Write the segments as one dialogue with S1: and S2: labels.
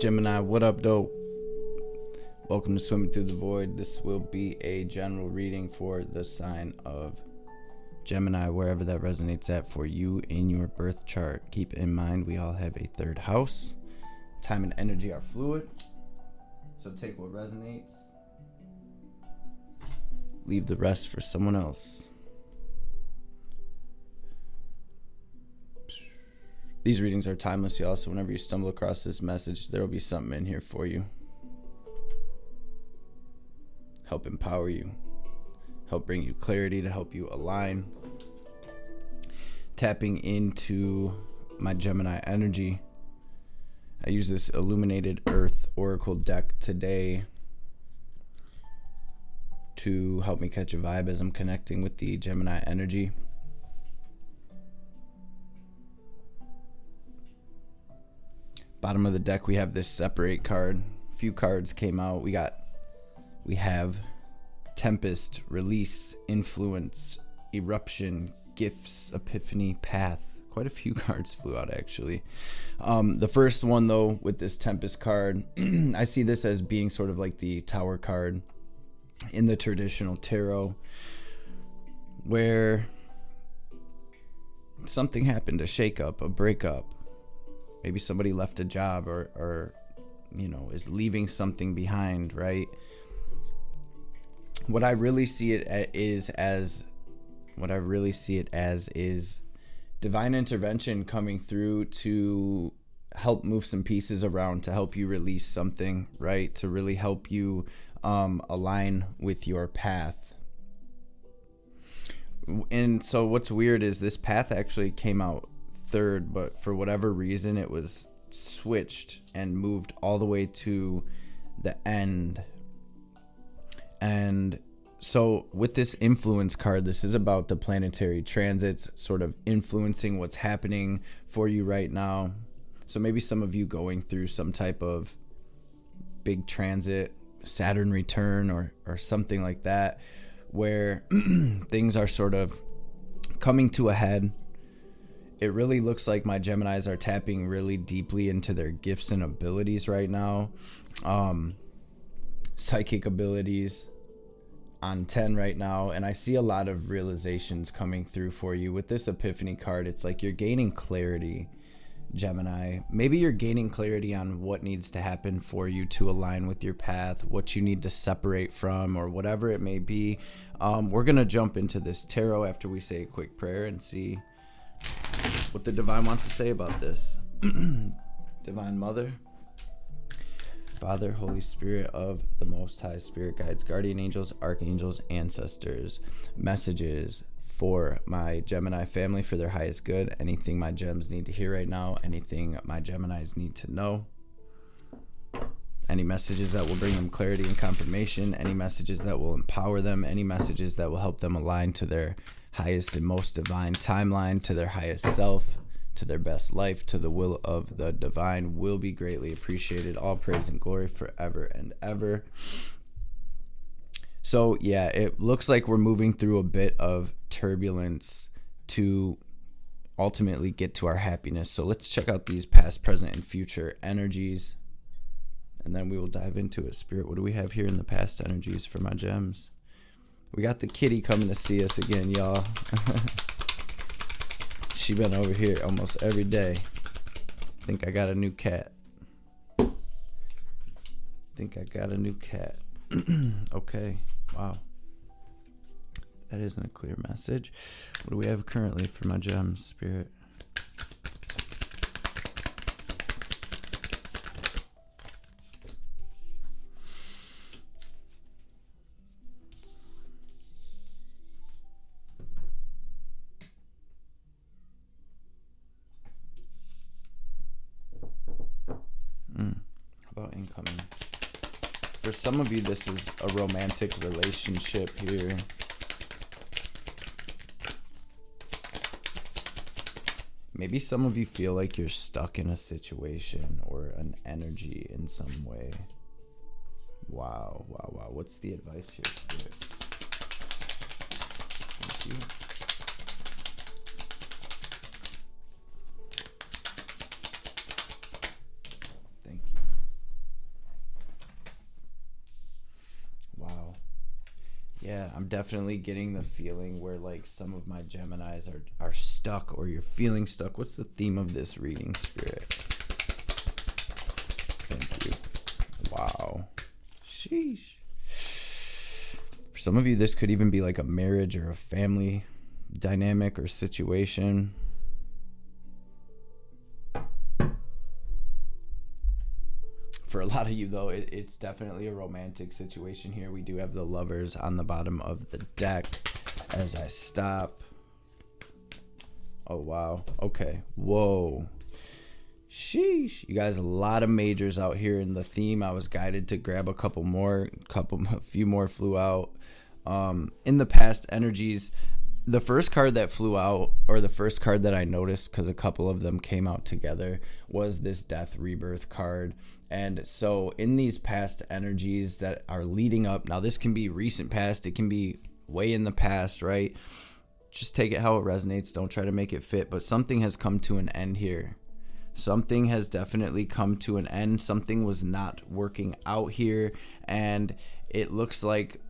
S1: Gemini, what up, dope? Welcome to Swimming Through the Void. This will be a general reading for the sign of Gemini, wherever that resonates at for you in your birth chart. Keep in mind, we all have a third house. Time and energy are fluid, so take what resonates. Leave the rest for someone else. These readings are timeless, y'all, so whenever you stumble across this message, there will be something in here for you. Help empower you. Help bring you clarity, to help you align. Tapping into my Gemini energy. I use this Illuminated Earth Oracle deck today to help me catch a vibe as I'm connecting with the Gemini energy. Bottom of the deck, we have this Separate card. A few cards came out. We have Tempest, Release, Influence, Eruption, Gifts, Epiphany, Path. Quite a few cards flew out, actually. The first one, though, with this Tempest card, I see this as being sort of like the Tower card in the traditional tarot, where something happened, a shakeup, a breakup. Maybe somebody left a job or is leaving something behind, right? What I really see it as is divine intervention coming through to help move some pieces around, to help you release something, right? To really help you align with your path. And so what's weird is this path actually came out third, but for whatever reason it was switched and moved all the way to the end. And so with this Influence card, this is about the planetary transits sort of influencing what's happening for you right now. So maybe some of you going through some type of big transit, Saturn return or something like that, where things are sort of coming to a head. It really looks like my Geminis are tapping really deeply into their gifts and abilities right now. Psychic abilities on 10 right now, and I see a lot of realizations coming through for you. With this Epiphany card, it's like you're gaining clarity, Gemini. Maybe you're gaining clarity on what needs to happen for you to align with your path, what you need to separate from, or whatever it may be. We're going to jump into this tarot after we say a quick prayer and see what the divine wants to say about this. Divine Mother, Father, Holy Spirit of the Most High, Spirit Guides, Guardian Angels, Archangels, Ancestors, messages for my Gemini family for their highest good. Anything my gems need to hear right now, anything my Geminis need to know, any messages that will bring them clarity and confirmation, any messages that will empower them, any messages that will help them align to their highest and most divine timeline, to their highest self, to their best life, to the will of the divine, will be greatly appreciated. All praise and glory forever and ever. So yeah, it looks like we're moving through a bit of turbulence to ultimately get to our happiness. So let's check out these past, present, and future energies, and then we will dive into it. Spirit, what do we have here in the past energies for my gems? We got the kitty coming to see us again, y'all. She been over here almost every day. Think I got a new cat. Okay. Wow. That isn't a clear message. What do we have currently for my gems, Spirit? How about incoming? For some of you, this is a romantic relationship here. Maybe some of you feel like you're stuck in a situation or an energy in some way. Wow. What's the advice here, Spirit? Thank you. Thank you. Yeah, I'm definitely getting the feeling where like some of my Geminis are stuck, or you're feeling stuck. What's the theme of this reading, Spirit? Thank you. Wow. Sheesh. For some of you, this could even be like a marriage or a family dynamic or situation. For a lot of you, though, it's definitely a romantic situation here. We do have the Lovers on the bottom of the deck as I stop. Oh, wow. Okay. Whoa. Sheesh. You guys, a lot of majors out here in the theme. I was guided to grab a couple more. A few more flew out. In the past energies, the first card that flew out, or the first card that I noticed, because a couple of them came out together, was this Death Rebirth card. And so in these past energies that are leading up, now this can be recent past, it can be way in the past, right? Just take it how it resonates. Don't try to make it fit. But something has come to an end here. Something has definitely come to an end. Something was not working out here. And it looks like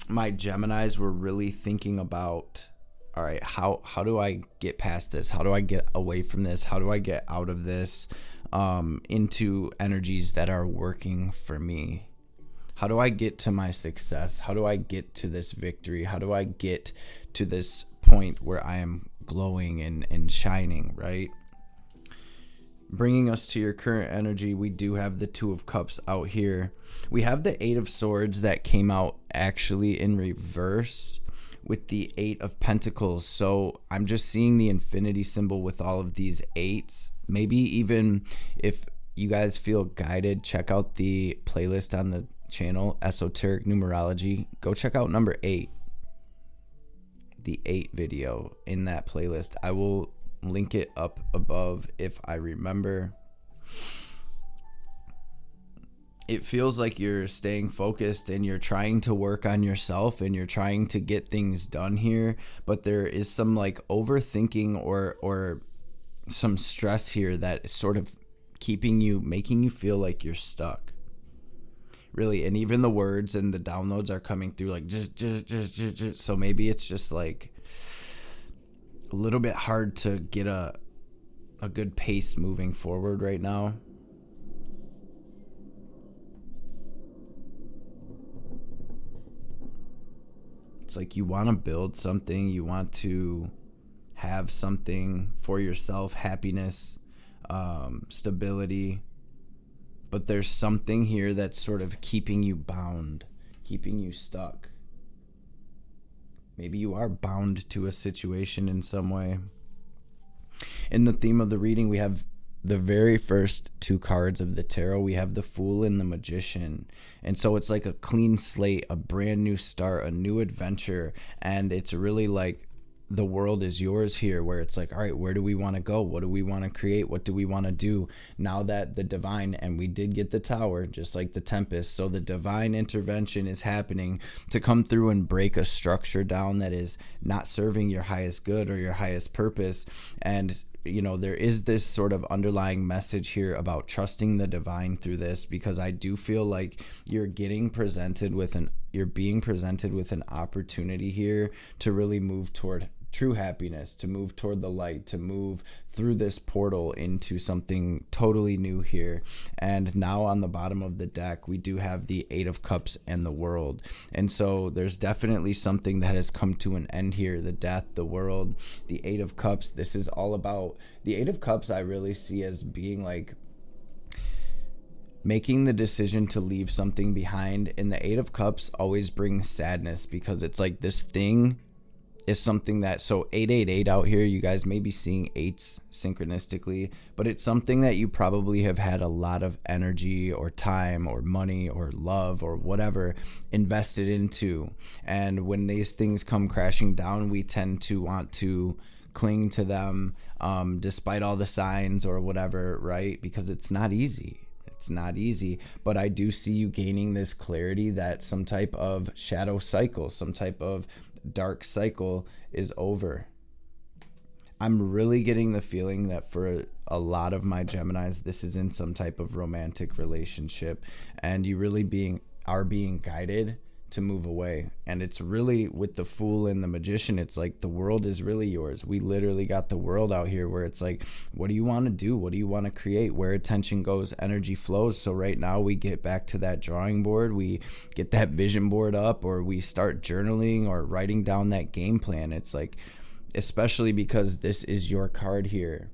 S1: my Geminis were really thinking about, all right, how do I get past this? How do I get away from this? How do I get out of this into energies that are working for me? How do I get to my success? How do I get to this victory? How do I get to this point where I am glowing and shining, right? Bringing us to your current energy, we do have the Two of Cups out here. We have the Eight of Swords that came out actually in reverse with the Eight of Pentacles. So I'm just seeing the infinity symbol with all of these eights. Maybe even if you guys feel guided, check out the playlist on the channel, Esoteric Numerology. Go check out number 8, the 8 video in that playlist. I will link it up above if I remember. It feels like you're staying focused and you're trying to work on yourself and you're trying to get things done here, but there is some like overthinking or some stress here that is sort of making you feel like you're stuck. Really, and even the words and the downloads are coming through like just. So maybe it's just like a little bit hard to get a good pace moving forward right now. It's like you want to build something, you want to have something for yourself, happiness, stability, but there's something here that's sort of keeping you bound, keeping you stuck. Maybe you are bound to a situation in some way. In the theme of the reading, we have the very first 2 cards of the tarot. We have the Fool and the Magician. And so it's like a clean slate, a brand new start, a new adventure. And it's really like the world is yours here, where it's like, all right, where do we want to go? What do we want to create? What do we want to do now that the divine, and we did get the Tower, just like the Tempest. So the divine intervention is happening to come through and break a structure down that is not serving your highest good or your highest purpose. And you know, there is this sort of underlying message here about trusting the divine through this, because I do feel like you're being presented with an opportunity here to really move toward true happiness, to move toward the light, to move through this portal into something totally new here. And now on the bottom of the deck, we do have the 8 of Cups and the World. And so there's definitely something that has come to an end here. The Death, the World, the 8 of Cups. This is all about the 8 of Cups. I really see as being like making the decision to leave something behind. And the 8 of Cups always brings sadness, because it's like this thing is something that, so 888 out here, you guys may be seeing 8s synchronistically, but it's something that you probably have had a lot of energy or time or money or love or whatever invested into. And when these things come crashing down, we tend to want to cling to them despite all the signs or whatever, right? Because it's not easy. It's not easy, but I do see you gaining this clarity that some type of shadow cycle, some type of dark cycle is over. I'm really getting the feeling that for a lot of my Geminis, this is in some type of romantic relationship, and you really are being guided to move away. And it's really, with the Fool and the Magician, it's like the world is really yours. We literally got the world out here where it's like, what do you want to do? What do you want to create? Where attention goes, energy flows. So right now we get back to that drawing board, we get that vision board up, or we start journaling or writing down that game plan. It's like, especially because this is your card here,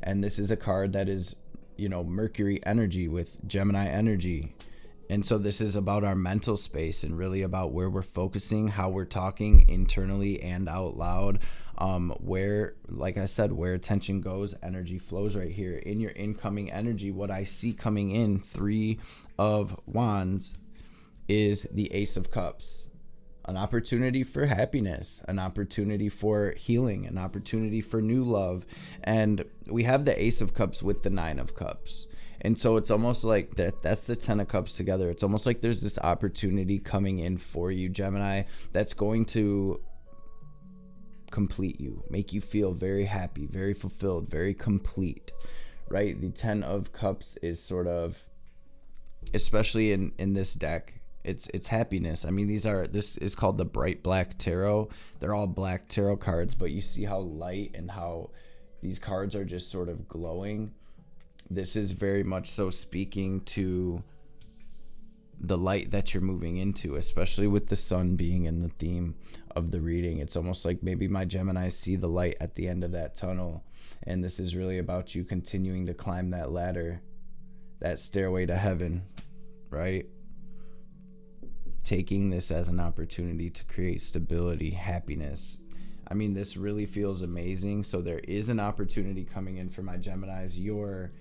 S1: and this is a card that is, you know, Mercury energy with Gemini energy. And so this is about our mental space, and really about where we're focusing, how we're talking internally and out loud. Where, like I said, where attention goes, energy flows right here. In your incoming energy, what I see coming in, 3 of Wands, is the Ace of Cups. An opportunity for happiness, an opportunity for healing, an opportunity for new love. And we have the Ace of Cups with the 9 of Cups. And so it's almost like that's the 10 of Cups together. It's almost like there's this opportunity coming in for you, Gemini, that's going to complete you, make you feel very happy, very fulfilled, very complete, right? The 10 of Cups is sort of, especially in this deck, it's happiness. I mean, this is called the Bright Black Tarot. They're all black tarot cards, but you see how light and how these cards are just sort of glowing. This is very much so speaking to the light that you're moving into, especially with the sun being in the theme of the reading. It's almost like maybe my Geminis see the light at the end of that tunnel, and this is really about you continuing to climb that ladder, that stairway to heaven, right? Taking this as an opportunity to create stability, happiness. I mean, this really feels amazing. So there is an opportunity coming in for my Geminis. Your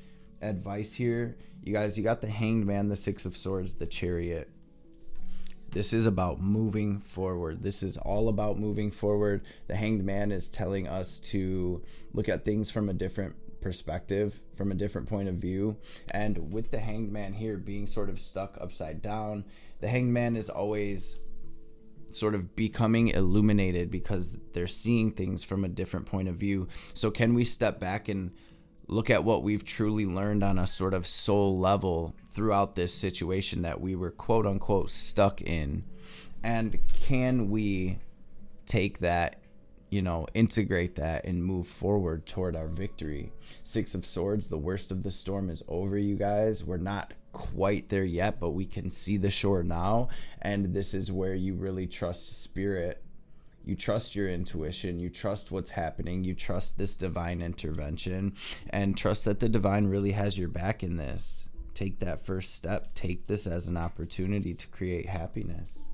S1: advice here, you guys, you got the Hanged Man, the 6 of Swords, the Chariot. This is about moving forward. This is all about moving forward. The Hanged Man is telling us to look at things from a different perspective, from a different point of view. And with the Hanged Man here being sort of stuck upside down, the Hanged Man is always sort of becoming illuminated because they're seeing things from a different point of view. So can we step back and look at what we've truly learned on a sort of soul level throughout this situation that we were quote unquote stuck in? And can we take that, you know, integrate that and move forward toward our victory? 6 of Swords, the worst of the storm is over, you guys. We're not quite there yet, but we can see the shore now. And this is where you really trust spirit. You trust your intuition, you trust what's happening, you trust this divine intervention, and trust that the divine really has your back in this. Take that first step. Take this as an opportunity to create happiness.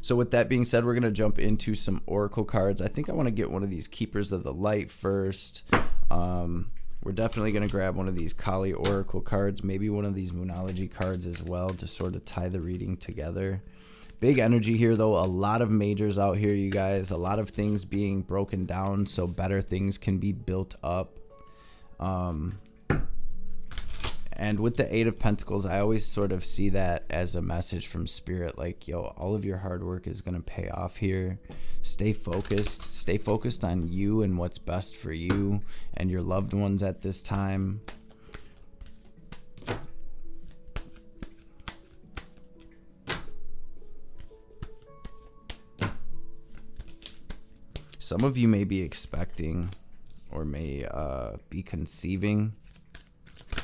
S1: So with that being said, we're going to jump into some oracle cards. I think I want to get one of these Keepers of the Light first. We're definitely going to grab one of these Kali oracle cards, maybe one of these Moonology cards as well, to sort of tie the reading together. Big energy here, though. A lot of majors out here, you guys. A lot of things being broken down so better things can be built up. And with the 8 of Pentacles, I always sort of see that as a message from Spirit. Like, yo, all of your hard work is going to pay off here. Stay focused. Stay focused on you and what's best for you and your loved ones at this time. Some of you may be expecting or may be conceiving.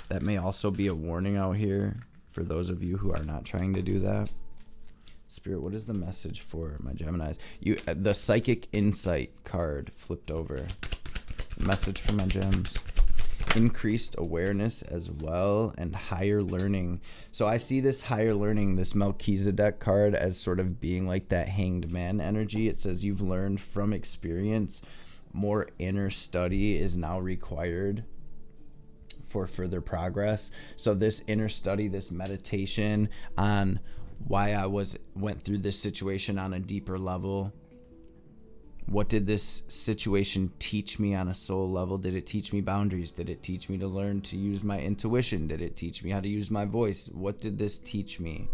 S1: That may also be a warning out here for those of you who are not trying to do that. Spirit, what is the message for my Geminis? The Psychic Insight card flipped over. Message for my gems. Increased awareness as well, and higher learning. So I see this higher learning, this Melchizedek card, as sort of being like that Hanged Man energy. It says you've learned from experience. More inner study is now required for further progress. So this inner study, this meditation on why I went through this situation on a deeper level. What did this situation teach me on a soul level? Did it teach me boundaries? Did it teach me to learn to use my intuition? Did it teach me how to use my voice? What did this teach me?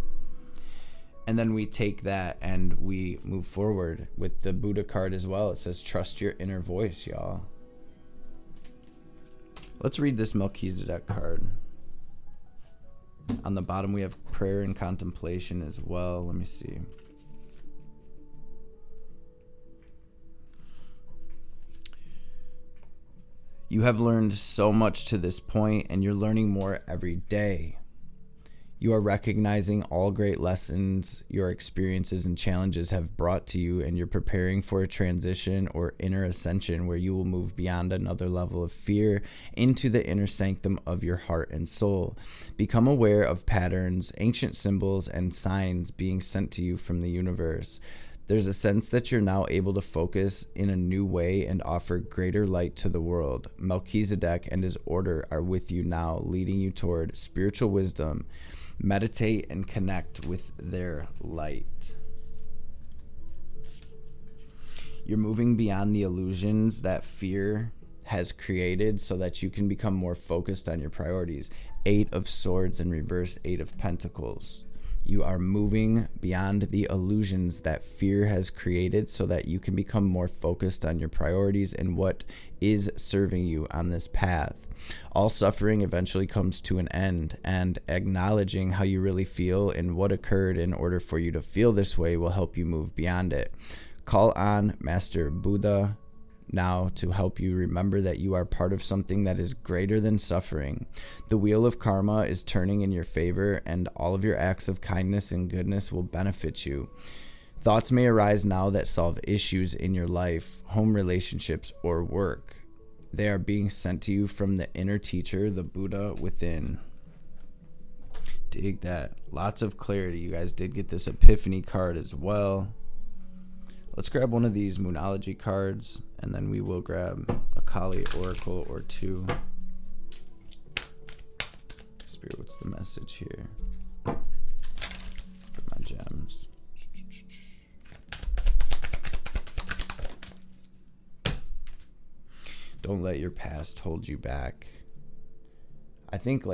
S1: And then we take that and we move forward with the Buddha card as well. It says, trust your inner voice, y'all. Let's read this Melchizedek card. On the bottom, we have prayer and contemplation as well. Let me see. You have learned so much to this point, and you're learning more every day. You are recognizing all great lessons your experiences and challenges have brought to you, and you're preparing for a transition or inner ascension where you will move beyond another level of fear into the inner sanctum of your heart and soul. Become aware of patterns, ancient symbols, and signs being sent to you from the universe. There's a sense that you're now able to focus in a new way and offer greater light to the world. Melchizedek and his order are with you now, leading you toward spiritual wisdom. Meditate and connect with their light. You're moving beyond the illusions that fear has created so that you can become more focused on your priorities. 8 of Swords in reverse, 8 of Pentacles. You are moving beyond the illusions that fear has created so that you can become more focused on your priorities and what is serving you on this path. All suffering eventually comes to an end, and acknowledging how you really feel and what occurred in order for you to feel this way will help you move beyond it. Call on Master Buddha now to help you remember that you are part of something that is greater than suffering. The wheel of karma is turning in your favor, and all of your acts of kindness and goodness will benefit you. Thoughts may arise now that solve issues in your life, home relationships, or work. They are being sent to you from the inner teacher, the Buddha within. Dig that. Lots of clarity. You guys did get this Epiphany card as well. Let's grab one of these Moonology cards, and then we will grab a Kali Oracle or two. Spirit, what's the message here? For my gems. Don't let your past hold you back. I think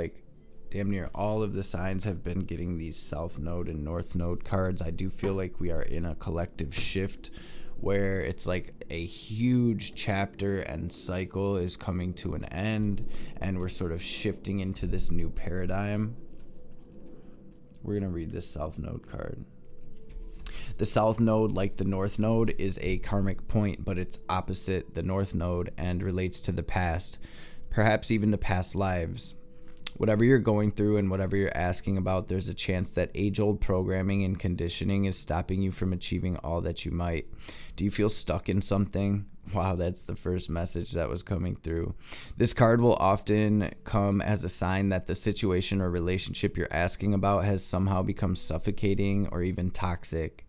S1: damn near all of the signs have been getting these South Node and North Node cards. I do feel like we are in a collective shift where it's like a huge chapter and cycle is coming to an end, and we're sort of shifting into this new paradigm. We're going to read this South Node card. The South Node, like the North Node, is a karmic point, but it's opposite the North Node and relates to the past, perhaps even to past lives. Whatever you're going through and whatever you're asking about, there's a chance that age-old programming and conditioning is stopping you from achieving all that you might. Do you feel stuck in something? Wow, that's the first message that was coming through. This card will often come as a sign that the situation or relationship you're asking about has somehow become suffocating or even toxic.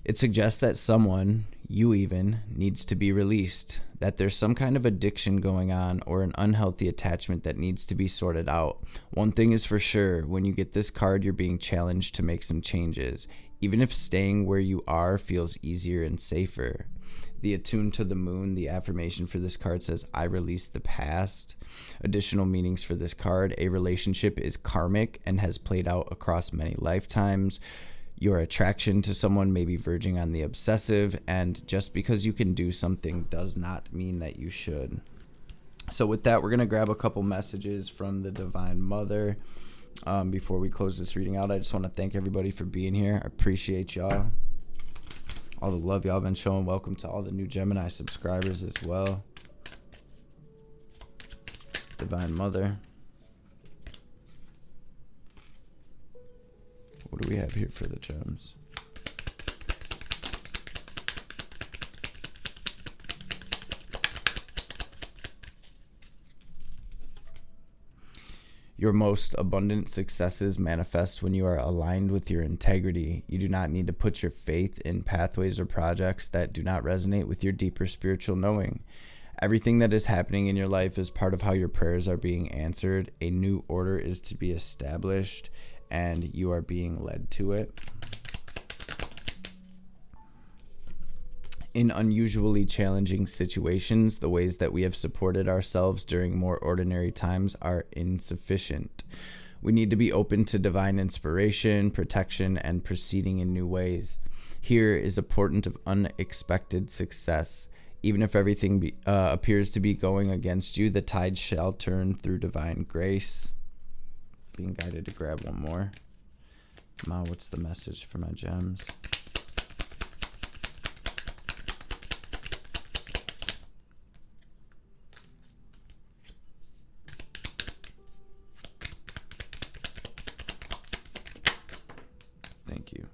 S1: It suggests that someone, you even, needs to be released, that there's some kind of addiction going on or an unhealthy attachment that needs to be sorted out. One thing is for sure, when you get this card, you're being challenged to make some changes, even if staying where you are feels easier and safer. The Attuned to the Moon, the affirmation for this card says, I release the past. Additional meanings for this card: a relationship is karmic and has played out across many lifetimes. Your attraction to someone may be verging on the obsessive, and just because you can do something does not mean that you should. So with that, we're going to grab a couple messages from the Divine Mother. Before we close this reading out, I just want to thank everybody for being here. I appreciate y'all. All the love y'all been showing. Welcome to all the new Gemini subscribers as well. Divine Mother. What do we have here for the gems? Your most abundant successes manifest when you are aligned with your integrity. You do not need to put your faith in pathways or projects that do not resonate with your deeper spiritual knowing. Everything that is happening in your life is part of how your prayers are being answered. A new order is to be established, and you are being led to it. In unusually challenging situations, the ways that we have supported ourselves during more ordinary times are insufficient. We need to be open to divine inspiration, protection, and proceeding in new ways. Here is a portent of unexpected success. Even if everything appears to be going against you, the tide shall turn through divine grace. being guided to grab one more. Ma, what's the message for my gems? Thank you.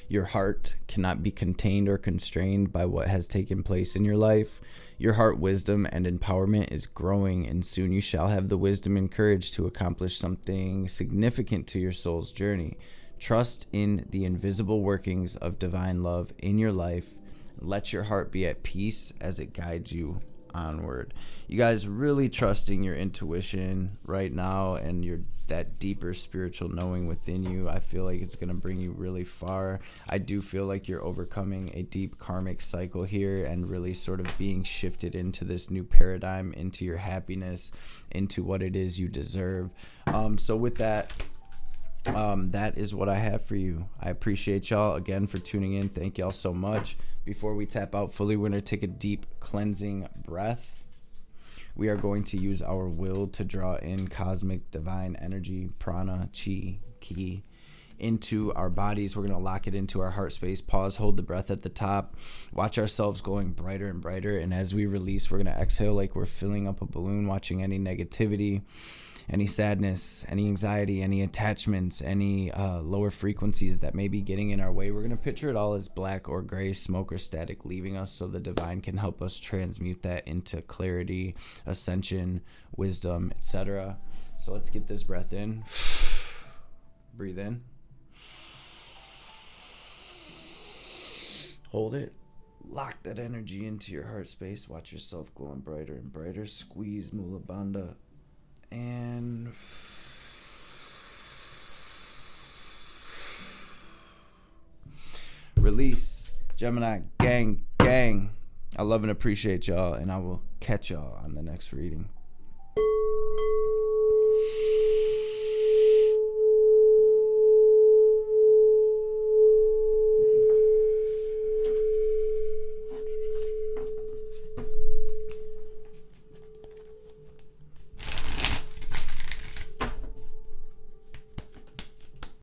S1: Your heart cannot be contained or constrained by what has taken place in your life. Your heart wisdom and empowerment is growing, and soon you shall have the wisdom and courage to accomplish something significant to your soul's journey. Trust in the invisible workings of divine love in your life. Let your heart be at peace as it guides you onward. You guys really trusting your intuition right now and that deeper spiritual knowing within you. I feel like it's going to bring you really far. I do feel like you're overcoming a deep karmic cycle here and really sort of being shifted into this new paradigm, into your happiness, into what it is you deserve. So with that, that is what I have for you. I appreciate y'all again for tuning in. Thank y'all so much. Before we tap out fully, we're going to take a deep cleansing breath. We are going to use our will to draw in cosmic divine energy, prana, chi, ki, into our bodies. We're going to lock it into our heart space. Pause, hold the breath at the top. Watch ourselves going brighter and brighter. And as we release, we're going to exhale like we're filling up a balloon, watching any negativity, any sadness, any anxiety, any attachments, any lower frequencies that may be getting in our way. We're going to picture it all as black or gray, smoke or static leaving us, so the divine can help us transmute that into clarity, ascension, wisdom, etc. So let's get this breath in. Breathe in. Hold it. Lock that energy into your heart space. Watch yourself glowing brighter and brighter. Squeeze Mula Bandha. And release. Gemini gang. I love and appreciate y'all, and I will catch y'all on the next reading.